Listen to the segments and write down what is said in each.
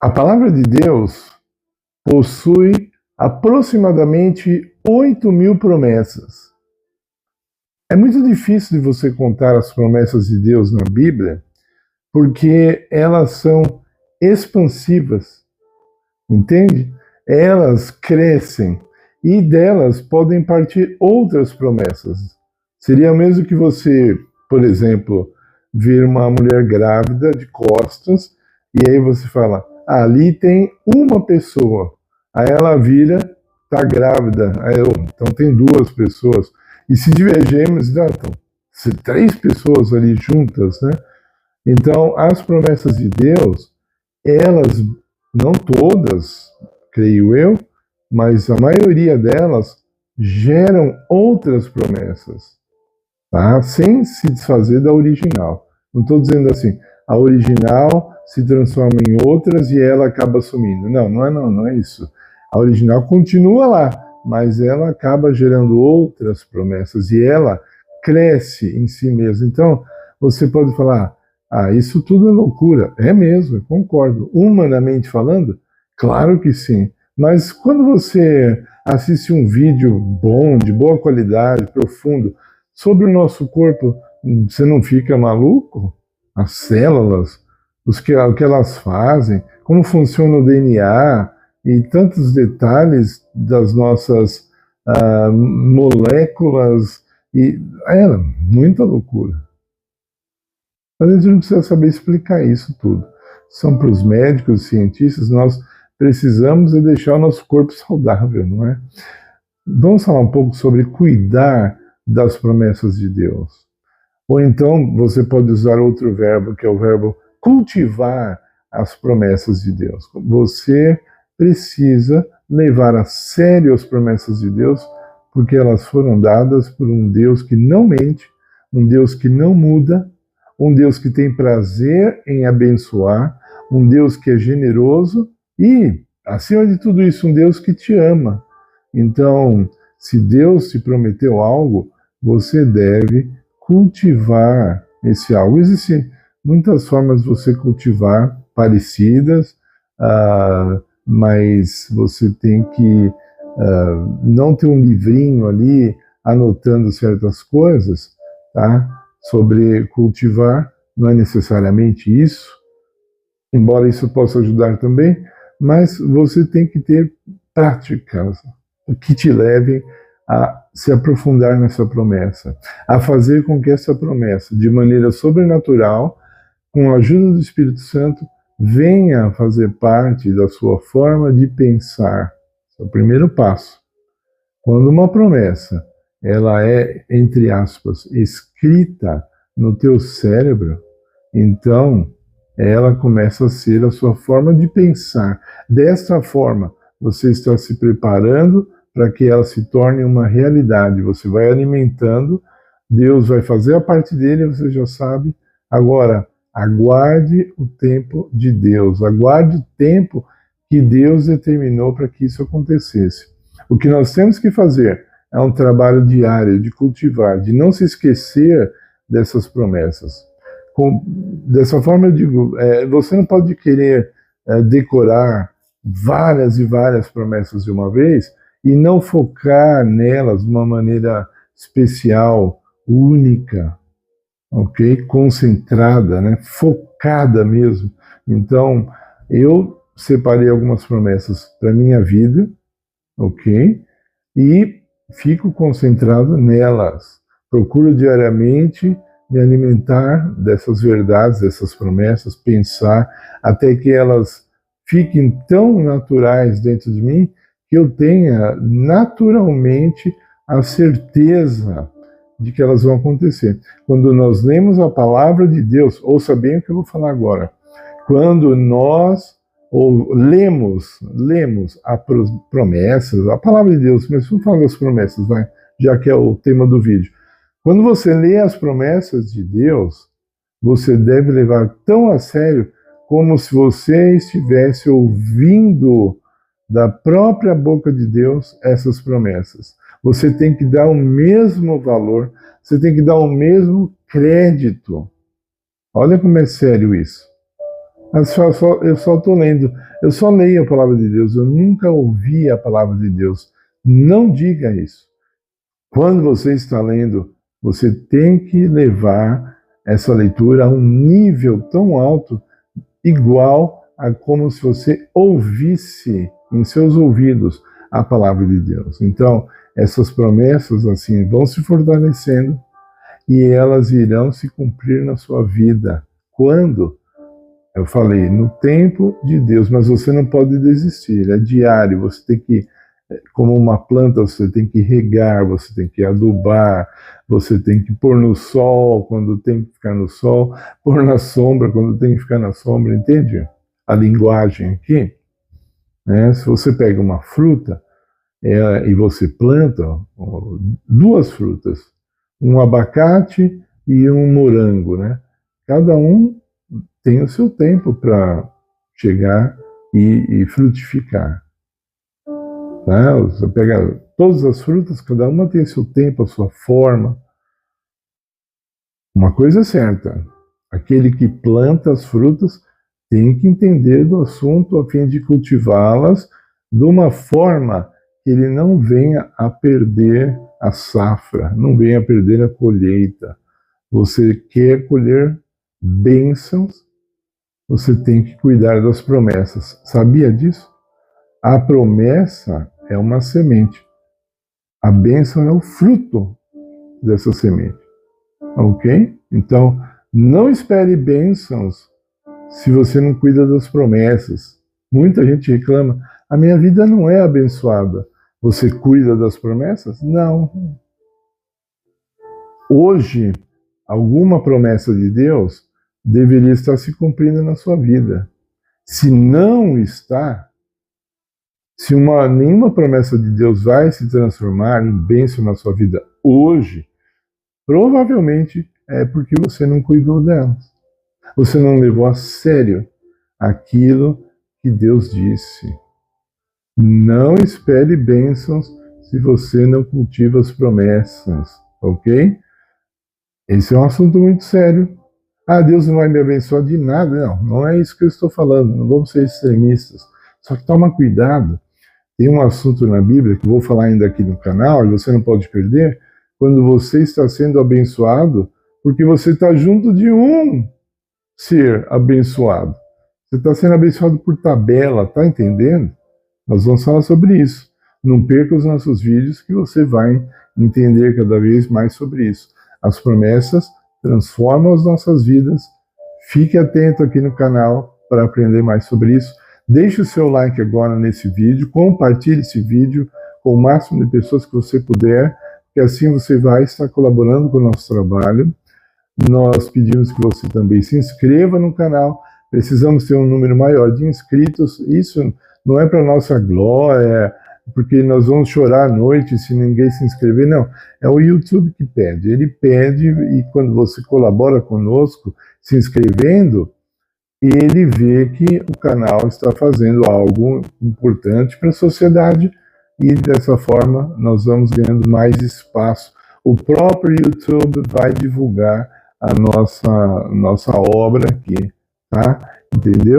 A palavra de Deus possui aproximadamente 8.000 promessas. É muito difícil de você contar as promessas de Deus na Bíblia, porque elas são expansivas, entende? Elas crescem e delas podem partir outras promessas. Seria o mesmo que você, por exemplo, ver uma mulher grávida de costas e aí você fala, ali tem uma pessoa. Aí ela vira, tá grávida. Então tem duas pessoas. E se tiver gêmeos, então, se 3 pessoas ali juntas, né? Então, as promessas de Deus, elas, não todas, creio eu, mas a maioria delas geram outras promessas, tá? Sem se desfazer da original. Não estou dizendo assim, a original se transforma em outras e ela acaba sumindo. Não é isso. A original continua lá, mas ela acaba gerando outras promessas e ela cresce em si mesma. Então, você pode falar, isso tudo é loucura. É mesmo, eu concordo. Humanamente falando, claro que sim. Mas quando você assiste um vídeo bom, de boa qualidade, profundo, sobre o nosso corpo, você não fica maluco? As células, o que elas fazem, como funciona o DNA e tantos detalhes das nossas moléculas. E muita loucura. Mas a gente não precisa saber explicar isso tudo. São para os médicos, os cientistas, nós precisamos deixar o nosso corpo saudável, não é? Vamos falar um pouco sobre cuidar das promessas de Deus. Ou então você pode usar outro verbo, que é o verbo cultivar as promessas de Deus. Você precisa levar a sério as promessas de Deus, porque elas foram dadas por um Deus que não mente, um Deus que não muda, um Deus que tem prazer em abençoar, um Deus que é generoso e, acima de tudo isso, um Deus que te ama. Então, se Deus te prometeu algo, você deve cultivar esse algo. Existem muitas formas de você cultivar parecidas, mas você tem que não ter um livrinho ali anotando certas coisas, tá? Sobre cultivar, não é necessariamente isso, embora isso possa ajudar também, mas você tem que ter práticas que te levem a se aprofundar nessa promessa, a fazer com que essa promessa, de maneira sobrenatural, com a ajuda do Espírito Santo, venha a fazer parte da sua forma de pensar. Esse é o primeiro passo. Quando uma promessa, ela é, entre aspas, escrita no teu cérebro, então ela começa a ser a sua forma de pensar. Desta forma, você está se preparando para que ela se torne uma realidade. Você vai alimentando, Deus vai fazer a parte dele, você já sabe. Agora, aguarde o tempo de Deus, aguarde o tempo que Deus determinou para que isso acontecesse. O que nós temos que fazer é um trabalho diário de cultivar, de não se esquecer dessas promessas. Dessa forma eu digo, você não pode querer decorar várias e várias promessas de uma vez e não focar nelas de uma maneira especial, única, ok? Concentrada, né? Focada mesmo. Então, eu separei algumas promessas para minha vida, ok? E fico concentrado nelas. Procuro diariamente me alimentar dessas verdades, dessas promessas, pensar até que elas fiquem tão naturais dentro de mim que eu tenha naturalmente a certeza de que elas vão acontecer. Quando nós lemos a palavra de Deus, ouça bem o que eu vou falar agora. Quando nós lemos a promessas, a palavra de Deus, mas vamos falar das promessas, vai, já que é o tema do vídeo. Quando você lê as promessas de Deus, você deve levar tão a sério como se você estivesse ouvindo da própria boca de Deus essas promessas. Você tem que dar o mesmo valor, você tem que dar o mesmo crédito. Olha como é sério isso. Eu só estou lendo. Eu só leio a palavra de Deus. Eu nunca ouvi a palavra de Deus. Não diga isso. Quando você está lendo, você tem que levar essa leitura a um nível tão alto, igual a como se você ouvisse em seus ouvidos a palavra de Deus. Então, essas promessas assim vão se fortalecendo e elas irão se cumprir na sua vida. Quando? Eu falei, no tempo de Deus, mas você não pode desistir, é diário, você tem que, como uma planta, você tem que regar, você tem que adubar, você tem que pôr no sol quando tem que ficar no sol, pôr na sombra quando tem que ficar na sombra, entende? A linguagem aqui, né? Se você pega uma fruta e você planta duas frutas, um abacate e um morango, né? Cada um tem o seu tempo para chegar e frutificar. Né? Você pega todas as frutas, cada uma tem seu tempo, a sua forma. Uma coisa é certa, aquele que planta as frutas tem que entender do assunto a fim de cultivá-las de uma forma que ele não venha a perder a safra, não venha a perder a colheita. Você quer colher bênçãos, você tem que cuidar das promessas. Sabia disso? A promessa é uma semente. A bênção é o fruto dessa semente. Ok? Então, não espere bênçãos se você não cuida das promessas. Muita gente reclama, a minha vida não é abençoada. Você cuida das promessas? Não. Hoje, alguma promessa de Deus deveria estar se cumprindo na sua vida. Se não está, se nenhuma promessa de Deus vai se transformar em bênção na sua vida hoje, provavelmente é porque você não cuidou delas. Você não levou a sério aquilo que Deus disse. Não espere bênçãos se você não cultiva as promessas, ok? Esse é um assunto muito sério. Ah, Deus não vai me abençoar de nada. Não, não é isso que eu estou falando. Não vamos ser extremistas. Só que toma cuidado. Tem um assunto na Bíblia que eu vou falar ainda aqui no canal, e você não pode perder, quando você está sendo abençoado, porque você está junto de um ser abençoado. Você está sendo abençoado por tabela, tá entendendo? Nós vamos falar sobre isso. Não perca os nossos vídeos que você vai entender cada vez mais sobre isso. As promessas transformam as nossas vidas. Fique atento aqui no canal para aprender mais sobre isso. Deixe o seu like agora nesse vídeo, compartilhe esse vídeo com o máximo de pessoas que você puder, que assim você vai estar colaborando com o nosso trabalho. Nós pedimos que você também se inscreva no canal, precisamos ter um número maior de inscritos, isso não é para nossa glória, porque nós vamos chorar à noite se ninguém se inscrever, não, é o YouTube que pede, ele pede e quando você colabora conosco, se inscrevendo, ele vê que o canal está fazendo algo importante para a sociedade e dessa forma nós vamos ganhando mais espaço. O próprio YouTube vai divulgar a nossa obra aqui, tá? Entendeu?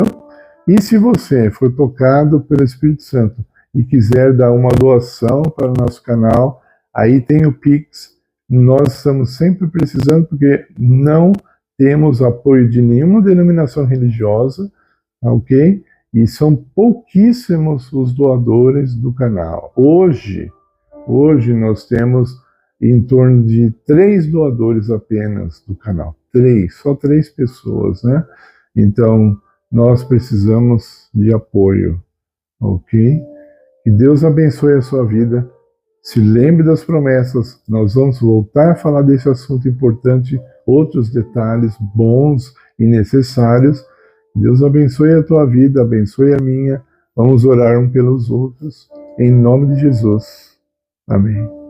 E se você for tocado pelo Espírito Santo e quiser dar uma doação para o nosso canal, aí tem o Pix. Nós estamos sempre precisando porque não temos apoio de nenhuma denominação religiosa, ok? E são pouquíssimos os doadores do canal. Hoje nós temos em torno de 3 doadores apenas do canal. 3, só 3 pessoas, né? Então, nós precisamos de apoio, ok? Que Deus abençoe a sua vida. Se lembre das promessas. Nós vamos voltar a falar desse assunto importante, outros detalhes bons e necessários. Deus abençoe a tua vida, abençoe a minha. Vamos orar um pelos outros, em nome de Jesus. Amém.